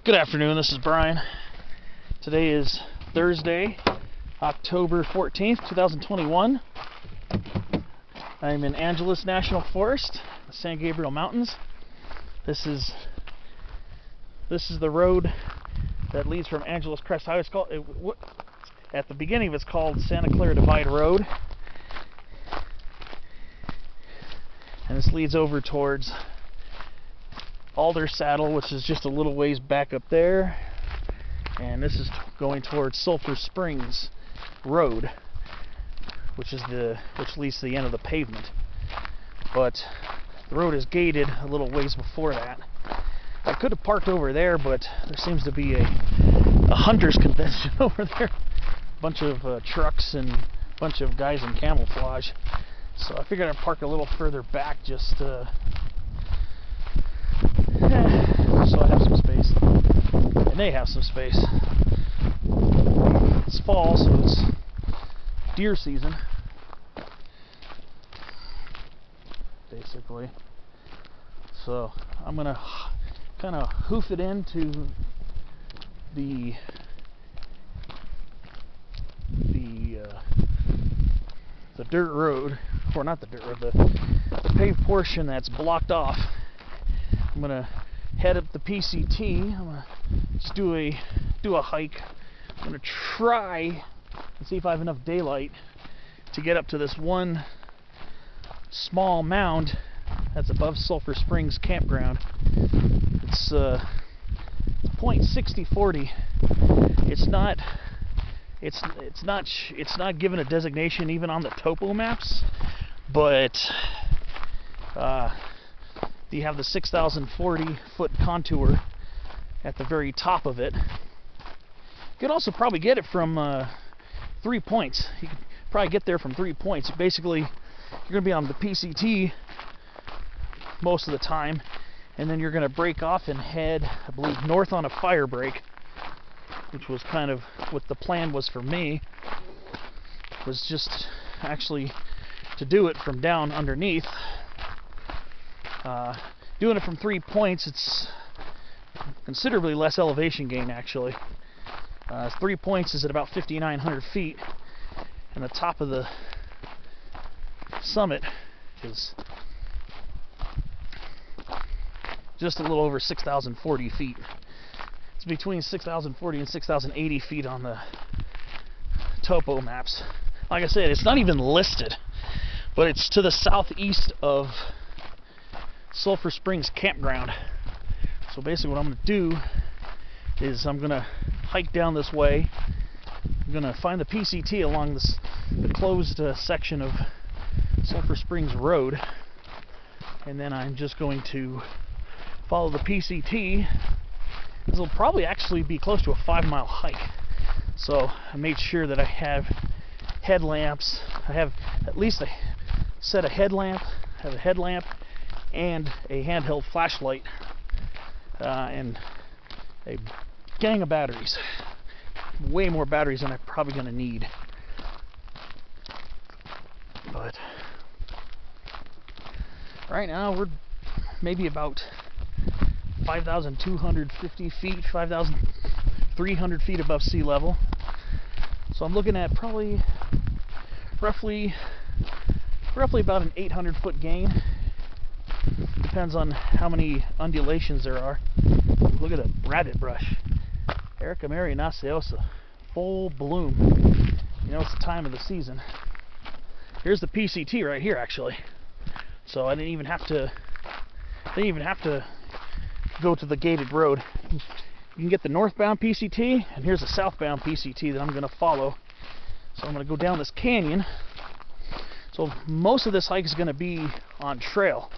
Good afternoon, this is Brian. Today is Thursday, October 14th, 2021. I'm in Angeles National Forest, the San Gabriel Mountains. This is the road that leads from Angeles Crest Highway. At the beginning of it's called Santa Clara Divide Road. And this leads over towards Alder Saddle, which is just a little ways back up there, and this is going towards Sulphur Springs Road, which leads to the end of the pavement. But the road is gated a little ways before that. I could have parked over there, but there seems to be a hunter's convention over there. A bunch of trucks and a bunch of guys in camouflage. So I figured I'd park a little further back just so I have some space, and they have some space. It's fall, so it's deer season, basically. So I'm gonna kind of hoof it into the dirt road, or not the dirt road, the paved portion that's blocked off. I'm gonna head up the PCT. I'm gonna just do a hike. I'm gonna try and see if I have enough daylight to get up to this one small mound that's above Sulphur Springs Campground. It's .6040. It's not given a designation even on the topo maps, but you have the 6,040 foot contour at the very top of it. You could also probably get it from 3 points. You could probably get there from 3 points. Basically, you're going to be on the PCT most of the time, and then you're going to break off and head, I believe, north on a Firebreak, which was kind of what the plan was for me, was just actually to do it from down underneath. Doing it from 3 points, it's considerably less elevation gain, actually. 3 points is at about 5,900 feet, and the top of the summit is just a little over 6,040 feet. It's between 6,040 and 6,080 feet on the topo maps. Like I said, it's not even listed, but it's to the southeast of Sulphur Springs Campground. So basically what I'm going to do is I'm going to hike down this way. I'm going to find the PCT along the closed section of Sulphur Springs Road, and then I'm just going to follow the PCT. This will probably actually be close to a 5-mile hike. So I made sure that I have headlamps. I have at least a set of headlamp, and a handheld flashlight, and a gang of batteries. Way more batteries than I'm probably going to need. But right now we're maybe about 5,250 feet, 5,300 feet above sea level. So I'm looking at probably roughly about an 800 foot gain. Depends on how many undulations there are. Look at the rabbit brush. Erica Marionaciosa, full bloom. You know, it's the time of the season. Here's the PCT right here, actually. So I didn't even have to go to the gated road. You can get the northbound PCT, and here's the southbound PCT that I'm going to follow. So I'm going to go down this canyon. So most of this hike is going to be on trail,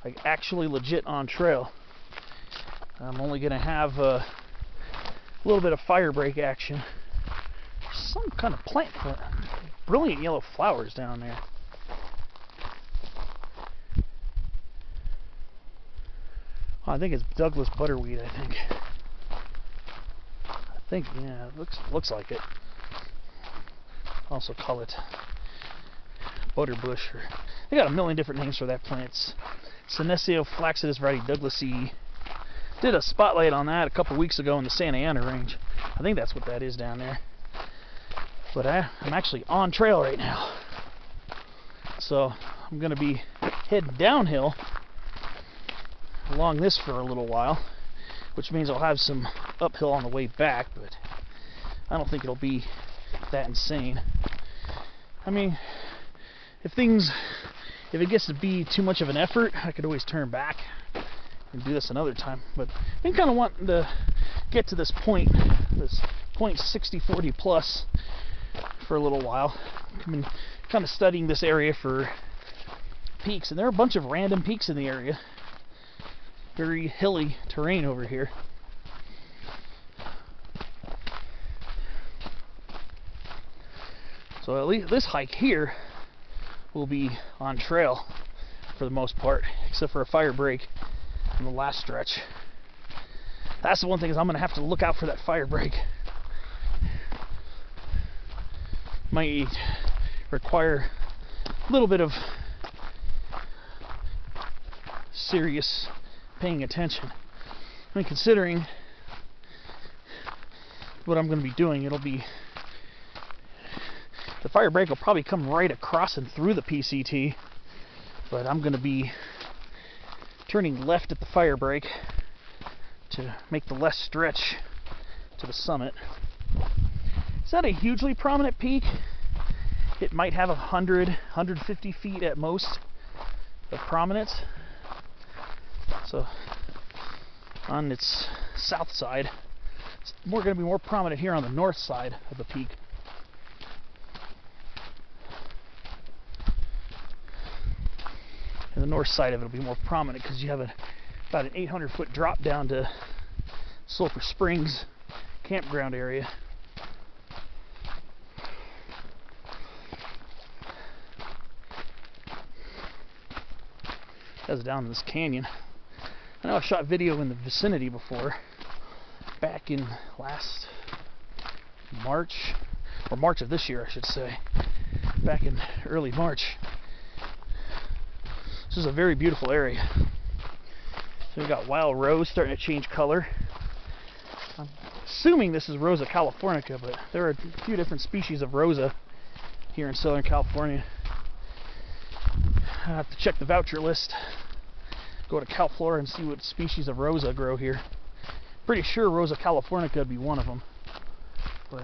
like actually legit on trail. I'm only going to have a little bit of Firebreak action. Some kind of plant, brilliant yellow flowers down there. I think it's Douglas butterweed. I think yeah, it looks like it. Also call it butterbush, or they got a million different names for that plant. Senecio flacidus variety Douglasii. Did a spotlight on that a couple weeks ago in the Santa Ana range. I think that's what that is down there. But I'm actually on trail right now. So I'm going to be heading downhill along this for a little while, which means I'll have some uphill on the way back, but I don't think it'll be that insane. I mean, if it gets to be too much of an effort, I could always turn back and do this another time. But I've been kind of wanting to get to this point 60-40 plus for a little while. I've been kind of studying this area for peaks, and there are a bunch of random peaks in the area. Very hilly terrain over here. So at least this hike here will be on trail for the most part, except for a Firebreak in the last stretch. That's the one thing, is I'm going to have to look out for that Firebreak. Might require a little bit of serious paying attention. I mean, considering what I'm going to be doing, it'll be, the Firebreak will probably come right across and through the PCT, but I'm going to be turning left at the Firebreak to make the less stretch to the summit. It's not a hugely prominent peak. It might have 150 feet at most of prominence. So on its south side, it's going to be more prominent here on the north side of the peak. And the north side of it will be more prominent because you have about an 800-foot drop down to Sulphur Springs Campground area. That's down in this canyon. I know I shot video in the vicinity before, back in last March, or March of this year I should say, back in early March. This is a very beautiful area. So we've got wild rose starting to change color. I'm assuming this is Rosa californica, but there are a few different species of Rosa here in Southern California. I have to check the voucher list, go to CalFlora and see what species of Rosa grow here. Pretty sure Rosa californica would be one of them, but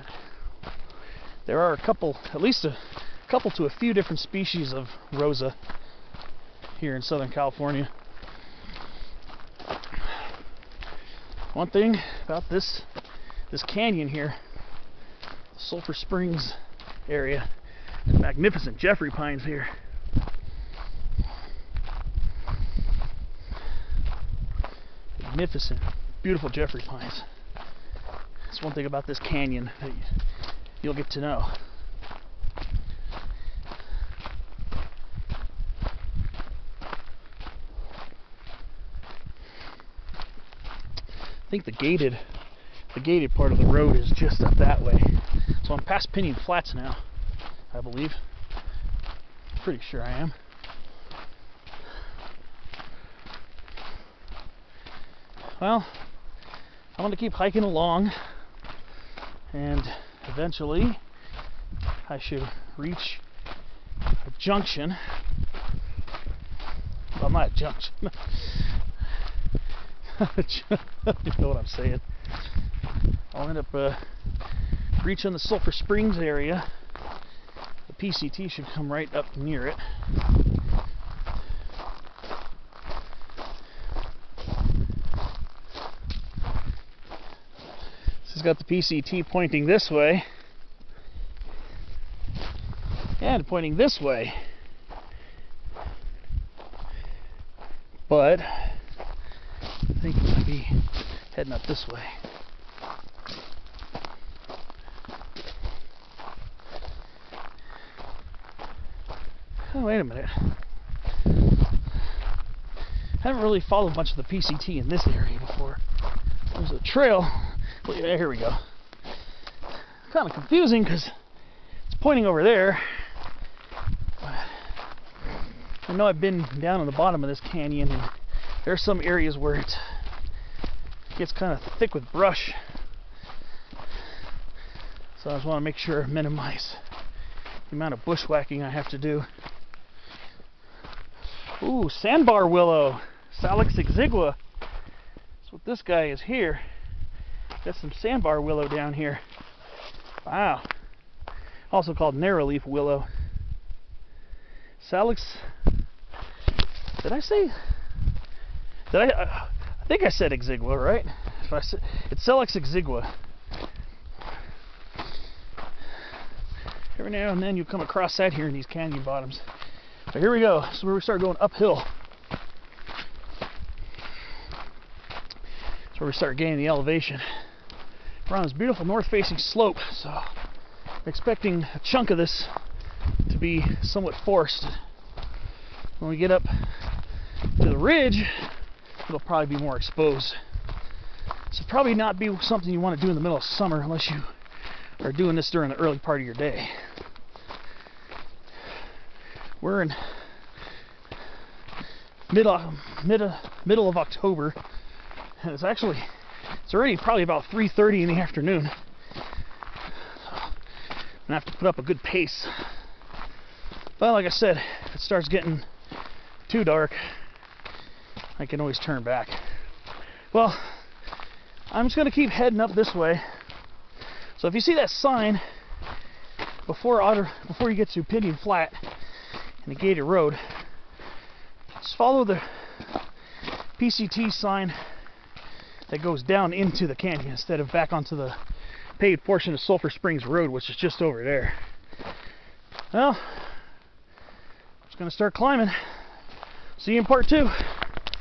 there are a couple, at least a couple to a few different species of Rosa here in Southern California. One thing about this canyon here, the Sulphur Springs area, magnificent Jeffrey pines here. Magnificent, beautiful Jeffrey pines. That's one thing about this canyon that you'll get to know. I think the gated part of the road is just up that way. So I'm past Pinyon Flats now, I believe. Pretty sure I am. Well, I'm going to keep hiking along, and eventually I should reach a junction. Well, not a junction. You know what I'm saying. I'll end up reaching the Sulphur Springs area. The PCT should come right up near it. This has got the PCT pointing this way and pointing this way, but I think we're going to be heading up this way. Oh, wait a minute. I haven't really followed much of the PCT in this area before. There's a trail. Well, yeah, here we go. Kind of confusing because it's pointing over there. I know I've been down on the bottom of this canyon, and there are some areas where gets kind of thick with brush. So I just want to make sure I minimize the amount of bushwhacking I have to do. Ooh, sandbar willow, Salix exigua. That's what this guy is here. Got some sandbar willow down here. Wow. Also called narrowleaf willow. Salix. Did I say? I think I said exigua, right? If I said, it's Salix exigua. Every now and then you come across that here in these canyon bottoms. But here we go. This is where we start going uphill. That's where we start gaining the elevation. We're on this beautiful north-facing slope, so I'm expecting a chunk of this to be somewhat forced. When we get up to the ridge, it'll probably be more exposed. So probably not be something you want to do in the middle of summer unless you are doing this during the early part of your day. We're in middle of October, and it's already probably about 3:30 in the afternoon. I'm gonna have to put up a good pace. But like I said, if it starts getting too dark, I can always turn back. Well, I'm just gonna keep heading up this way. So if you see that sign before you get to Pinyon Flat and the gated road, just follow the PCT sign that goes down into the canyon instead of back onto the paved portion of Sulphur Springs Road, which is just over there. Well, I'm just gonna start climbing. See you in part 2.